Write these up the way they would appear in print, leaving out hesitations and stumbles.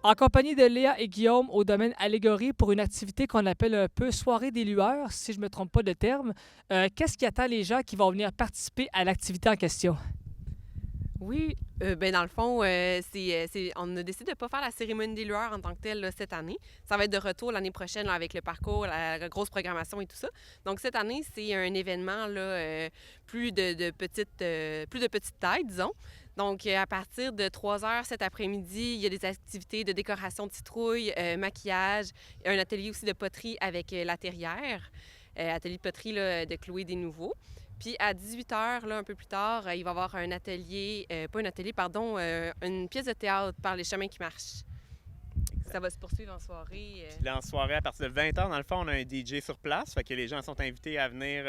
En compagnie de Léa et Guillaume au domaine Allégorie pour une activité qu'on appelle un peu Soirée des lueurs, si je ne me trompe pas de terme. Qu'est-ce qui attend les gens qui vont venir participer à l'activité en question? Oui, ben dans le fond, on a décidé de ne pas faire la cérémonie des lueurs en tant que telle là, cette année. Ça va être de retour l'année prochaine là, avec le parcours, la grosse programmation et tout ça. Donc cette année, c'est un événement là, plus de petite taille, disons. Donc à partir de 3 heures cet après-midi, il y a des activités de décoration de citrouille, maquillage, un atelier aussi de poterie avec la terrière, atelier de poterie là, de Chloé Desnouveaux. Puis à 18 heures, là, un peu plus tard, il va y avoir un atelier, pas un atelier, pardon, une pièce de théâtre par les chemins qui marchent. Ça va se poursuivre en soirée. Puis là, en soirée, à partir de 20 h, dans le fond, on a un DJ sur place. Fait que les gens sont invités à venir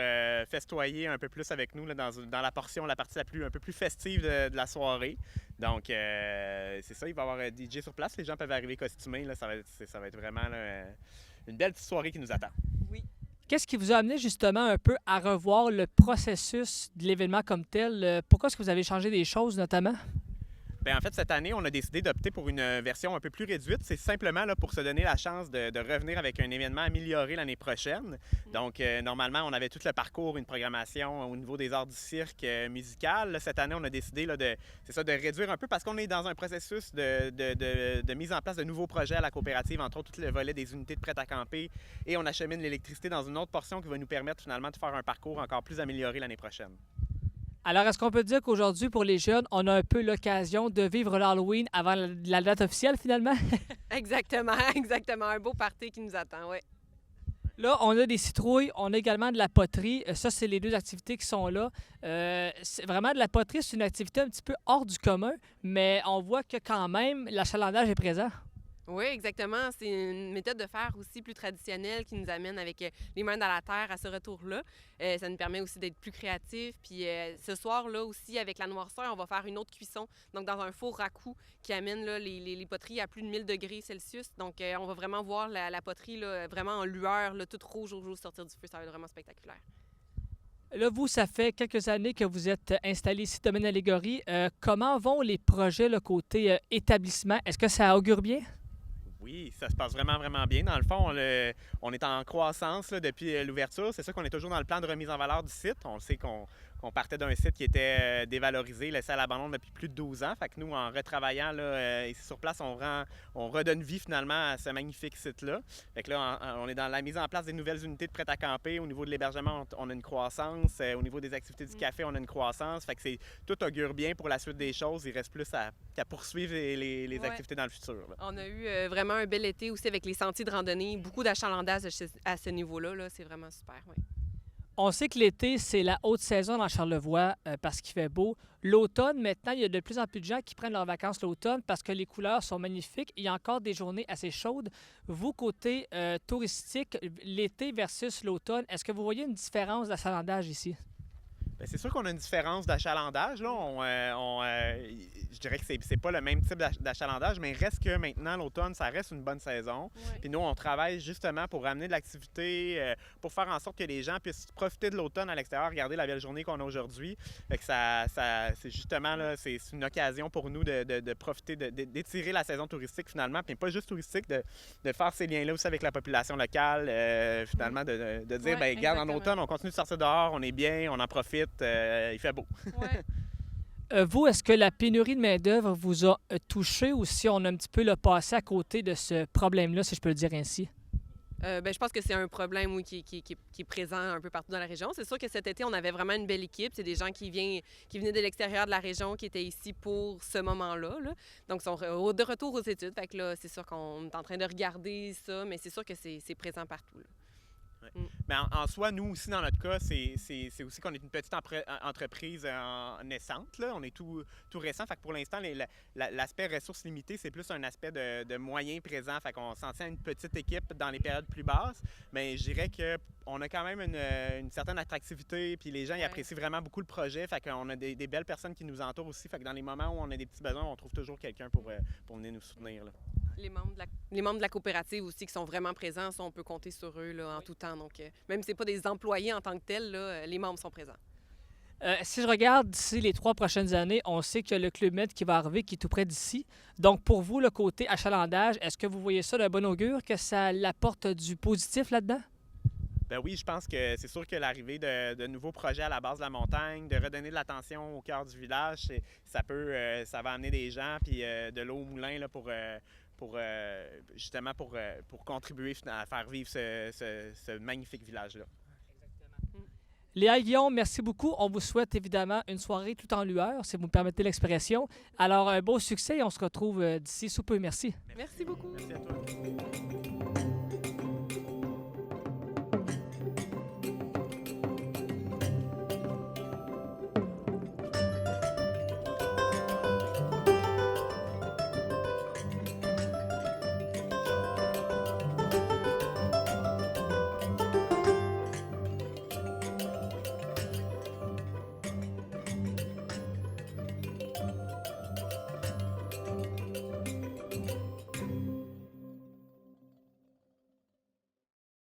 festoyer un peu plus avec nous là, dans la portion, la partie un peu plus festive de la soirée. Donc, c'est ça, il va y avoir un DJ sur place. Les gens peuvent arriver costumés. Là, ça va être vraiment là, une belle petite soirée qui nous attend. Oui. Qu'est-ce qui vous a amené justement un peu à revoir le processus de l'événement comme tel? Pourquoi est-ce que vous avez changé des choses notamment? Bien, en fait, cette année, on a décidé d'opter pour une version un peu plus réduite. C'est simplement là, pour se donner la chance de revenir avec un événement amélioré l'année prochaine. Donc, normalement, on avait tout le parcours, une programmation au niveau des arts du cirque musical. Là, cette année, on a décidé là, de réduire un peu parce qu'on est dans un processus de mise en place de nouveaux projets à la coopérative, entre autres tout le volet des unités de prêt à camper. Et on achemine l'électricité dans une autre portion qui va nous permettre finalement de faire un parcours encore plus amélioré l'année prochaine. Alors, est-ce qu'on peut dire qu'aujourd'hui, pour les jeunes, on a un peu l'occasion de vivre l'Halloween avant la date officielle finalement? Exactement, exactement. Un beau party qui nous attend, oui. Là, on a des citrouilles, on a également de la poterie. Ça, c'est les deux activités qui sont là. Vraiment, de la poterie, c'est une activité un petit peu hors du commun, mais on voit que quand même, l'achalandage est présent. Oui, exactement. C'est une méthode de faire aussi plus traditionnelle qui nous amène avec les mains dans la terre à ce retour-là. Ça nous permet aussi d'être plus créatifs. Puis ce soir-là aussi, avec la noirceur, on va faire une autre cuisson, donc dans un four raku qui amène là, les poteries à plus de 1000 degrés Celsius. Donc on va vraiment voir la poterie là, vraiment en lueur, là, toute rouge au jour sortir du feu. Ça va être vraiment spectaculaire. Là, vous, ça fait quelques années que vous êtes installé ici, Domaine Allégorie. Comment vont les projets le côté établissement? Est-ce que ça augure bien? Oui, ça se passe vraiment, vraiment bien. Dans le fond, on est en croissance là, depuis l'ouverture. C'est sûr qu'on est toujours dans le plan de remise en valeur du site. On sait qu'on partait d'un site qui était dévalorisé, laissé à l'abandon depuis plus de 12 ans. Fait que nous, en retravaillant là, ici sur place, on redonne vie finalement à ce magnifique site-là. Fait que là, on est dans la mise en place des nouvelles unités de prêt à camper. Au niveau de l'hébergement, on a une croissance. Au niveau des activités du café, on a une croissance. Fait que tout augure bien pour la suite des choses. Il reste plus qu'à poursuivre les activités dans le futur. Là. On a eu vraiment un bel été aussi avec les sentiers de randonnée. Beaucoup d'achalandage à ce niveau-là. Là. C'est vraiment super, oui. On sait que l'été, c'est la haute saison dans Charlevoix parce qu'il fait beau. L'automne, maintenant, il y a de plus en plus de gens qui prennent leurs vacances l'automne parce que les couleurs sont magnifiques. Il y a encore des journées assez chaudes. Vous, côté touristique, l'été versus l'automne, est-ce que vous voyez une différence d'achalandage ici? Bien, c'est sûr qu'on a une différence d'achalandage. Là. Je dirais que c'est pas le même type d'achalandage, mais reste que maintenant, l'automne, ça reste une bonne saison. Ouais. Puis nous, on travaille justement pour ramener de l'activité, pour faire en sorte que les gens puissent profiter de l'automne à l'extérieur, regarder la belle journée qu'on a aujourd'hui. Fait que c'est justement là, c'est une occasion pour nous de profiter, d'étirer la saison touristique finalement, puis pas juste touristique, de faire ces liens-là aussi avec la population locale, finalement, de dire, Ouais, bien, regarde, en exactement. automne, on continue de sortir dehors, on est bien, on en profite, il fait beau. Ouais. Vous, est-ce que la pénurie de main-d'œuvre vous a touché ou si on a un petit peu le passé à côté de ce problème-là, si je peux le dire ainsi? Ben, je pense que c'est un problème oui, qui est présent un peu partout dans la région. C'est sûr que cet été, on avait vraiment une belle équipe. C'est des gens qui venaient de l'extérieur de la région, qui étaient ici pour ce moment-là. Là. Donc, ils sont de retour aux études. Fait que là, c'est sûr qu'on est en train de regarder ça, mais c'est sûr que c'est présent partout. Là. Ouais. Mais en soi, nous aussi, dans notre cas, c'est aussi qu'on est une petite entreprise naissante. Là. On est tout récent. Fait que pour l'instant, l'aspect ressources limitées, c'est plus un aspect de moyens présents. Fait qu'on s'en tient à une petite équipe dans les périodes plus basses. Mais je dirais qu'on a quand même une certaine attractivité. Puis les gens ils apprécient vraiment beaucoup le projet. Fait qu'on a des belles personnes qui nous entourent aussi. Fait que dans les moments où on a des petits besoins, on trouve toujours quelqu'un pour venir nous soutenir. Là. Les membres de la coopérative aussi qui sont vraiment présents, ça, on peut compter sur eux là, en tout temps. Donc, même si ce pas des employés en tant que tels, là, les membres sont présents. Si je regarde d'ici les 3 prochaines années, on sait qu'il y a le Club Med qui va arriver, qui est tout près d'ici. Donc, pour vous, le côté achalandage, est-ce que vous voyez ça d'un bon augure, que ça apporte du positif là-dedans? Ben oui, je pense que c'est sûr que l'arrivée de nouveaux projets à la base de la montagne, de redonner de l'attention au cœur du village, ça va amener des gens puis de l'eau au moulin là, justement pour contribuer à faire vivre ce magnifique village-là. Léa Guillaume, merci beaucoup. On vous souhaite évidemment une soirée tout en lueur, si vous me permettez l'expression. Alors, un beau succès et on se retrouve d'ici sous peu. Merci. Merci beaucoup. Merci à toi.